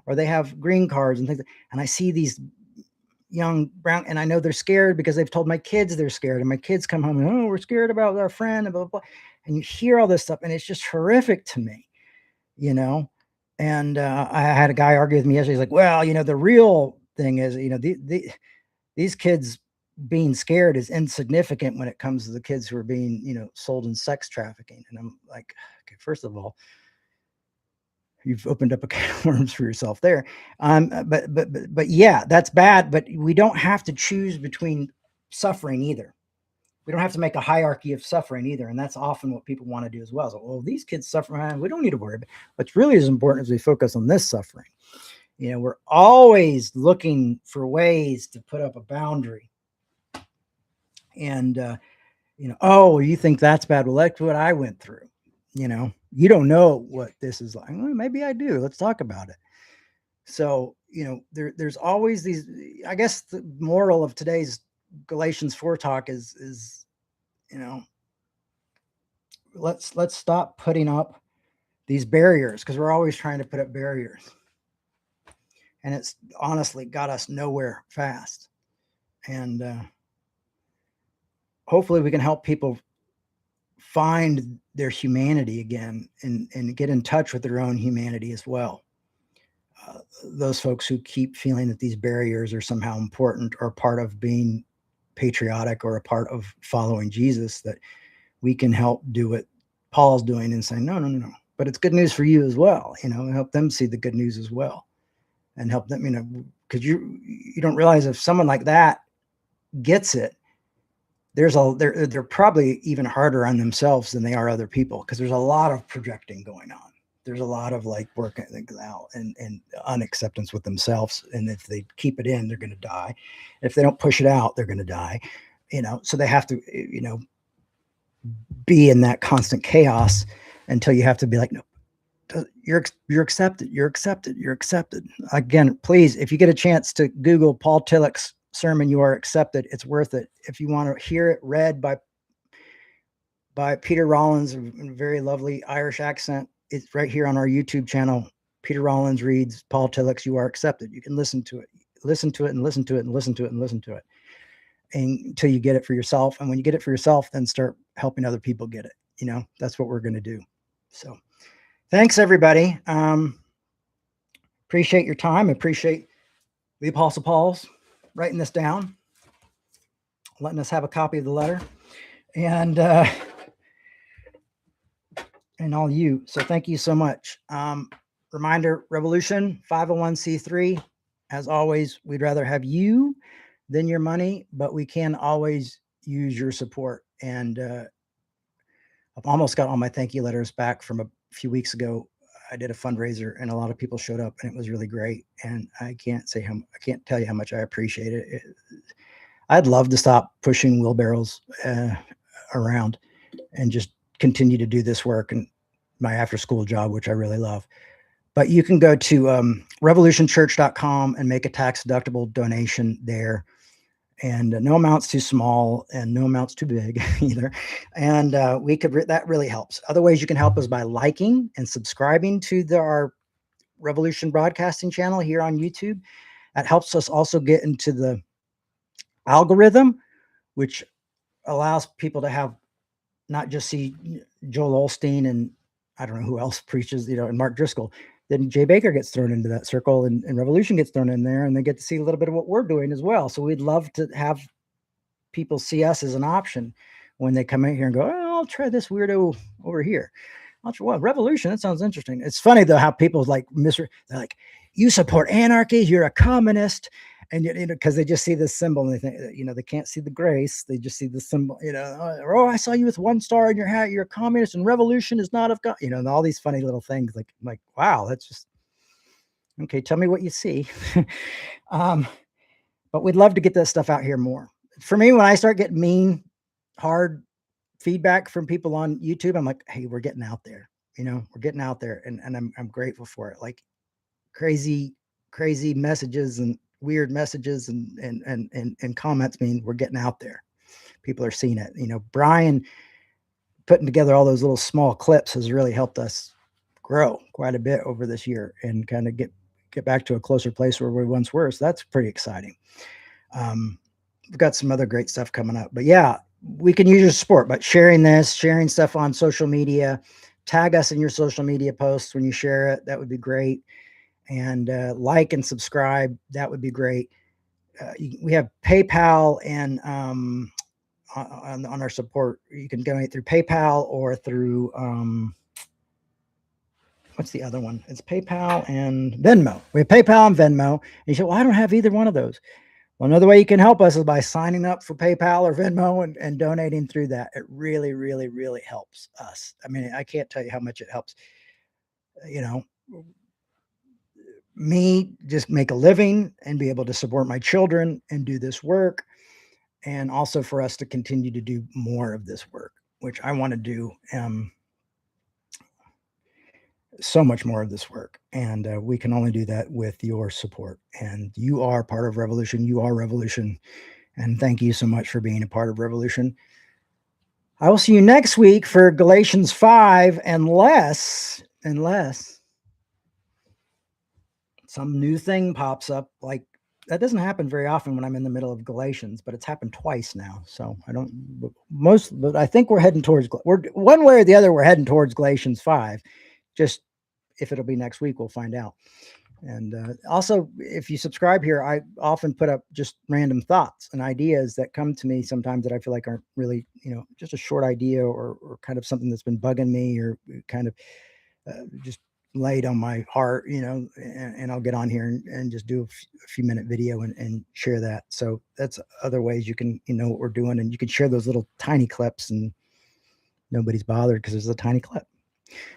Speaker 1: or they have green cards and things. And I see these young brown, and I know they're scared because they've told my kids they're scared, and my kids come home and, oh, we're scared about our friend and blah blah blah. And you hear all this stuff, and it's just horrific to me, you know. And I had a guy argue with me yesterday. He's like, well, you know, the real thing is, you know, these kids being scared is insignificant when it comes to the kids who are being, you know, sold in sex trafficking. And I'm like, okay, first of all, you've opened up a can of worms for yourself there. But yeah, that's bad. But we don't have to choose between suffering either. We don't have to make a hierarchy of suffering either. And that's often what people want to do as well. So, well, these kids suffer, man, we don't need to worry about. What's really as important is we focus on this suffering. You know, we're always looking for ways to put up a boundary. And you know, oh, you think that's bad? Well, that's what I went through. You know, you don't know what this is like. Well, maybe I do. Let's talk about it. So, you know, there's always these. I guess the moral of today's Galatians 4 talk is, you know, let's stop putting up these barriers because we're always trying to put up barriers, and it's honestly got us nowhere fast. And hopefully, we can help people find their humanity again and get in touch with their own humanity as well. Those folks who keep feeling that these barriers are somehow important or part of being patriotic or a part of following Jesus, that we can help do what Paul's doing and saying, no, no, no, no. But it's good news for you as well, you know, and help them see the good news as well and help them, you know, because you don't realize if someone like that gets it, they're probably even harder on themselves than they are other people because there's a lot of projecting going on. There's a lot of like working things out and unacceptance with themselves. And if they keep it in, they're going to die. If they don't push it out, they're going to die. You know, so they have to, you know, be in that constant chaos until you have to be like, no, you're accepted. You're accepted. You're accepted. Again, please, if you get a chance to Google Paul Tillich's sermon, "You Are Accepted," it's worth it. If you want to hear it read by Peter Rollins, in a very lovely Irish accent, it's right here on our YouTube channel. Peter Rollins reads Paul Tillich's "You Are Accepted." You can listen to it and listen to it and listen to it and listen to it until you get it for yourself. And when you get it for yourself, then start helping other people get it. You know, that's what we're going to do. So thanks, everybody. Appreciate your time. Appreciate the Apostle Paul's writing this down, letting us have a copy of the letter, and all you. So thank you so much. Reminder, Revolution 501c3. As always, we'd rather have you than your money, but we can always use your support. And I've almost got all my thank you letters back from a few weeks ago. I did a fundraiser and a lot of people showed up and it was really great. And I can't tell you how much I appreciate it. I'd love to stop pushing wheelbarrows around and just continue to do this work and my after school job, which I really love. But you can go to revolutionchurch.com and make a tax deductible donation there. And no amount's too small and no amount's too big either. And that really helps. Other ways you can help is by liking and subscribing to our Revolution Broadcasting channel here on YouTube. That helps us also get into the algorithm, which allows people to have not just see Joel Osteen and I don't know who else preaches, and Mark Driscoll. Then Jay Baker gets thrown into that circle and Revolution gets thrown in there, and they get to see a little bit of what we're doing as well. So we'd love to have people see us as an option when they come in here and go, oh, I'll try this weirdo over here. Well, Revolution, that sounds interesting. It's funny though how people like they're like, you support anarchy, you're a communist, and because they just see this symbol and they think, they can't see the grace, they just see the symbol, oh, I saw you with one star in your hat, you're a communist, and revolution is not of God, and all these funny little things. Like, wow, that's just okay. Tell me what you see. But we'd love to get that stuff out here more. For me, when I start getting mean, hard feedback from people on YouTube, I'm like, hey, we're getting out there. We're getting out there, and I'm grateful for it. Like crazy messages and weird messages and comments mean we're getting out there. People are seeing it. Brian putting together all those little small clips has really helped us grow quite a bit over this year and kind of get back to a closer place where we once were. So that's pretty exciting. We've got some other great stuff coming up, but yeah, we can use your support, but sharing stuff on social media, tag us in your social media posts when you share it. That would be great. And like and subscribe. That would be great. We have PayPal and on our support. You can donate through PayPal or through what's the other one? It's PayPal and Venmo. We have PayPal and Venmo. And you say, well, I don't have either one of those. Well, another way you can help us is by signing up for PayPal or Venmo and donating through that. It really, really, really helps us. I mean, I can't tell you how much it helps. Me just make a living and be able to support my children and do this work. And also for us to continue to do more of this work, which I want to do so much more of this work. And we can only do that with your support. And you are part of Revolution. You are Revolution. And thank you so much for being a part of Revolution. I will see you next week for Galatians 5, unless some new thing pops up. Like that doesn't happen very often when I'm in the middle of Galatians, but it's happened twice now. So but I think we're heading towards, one way or the other, we're heading towards Galatians 5. Just if it'll be next week, we'll find out. And also, if you subscribe here, I often put up just random thoughts and ideas that come to me sometimes that I feel like aren't really, just a short idea or kind of something that's been bugging me or kind of just laid on my heart, and I'll get on here and just do a few minute video and share that. So that's other ways you can, what we're doing, and you can share those little tiny clips and nobody's bothered because it's a tiny clip.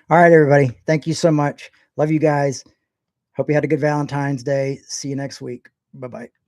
Speaker 1: All right, everybody. Thank you so much. Love you guys. Hope you had a good Valentine's Day. See you next week. Bye-bye.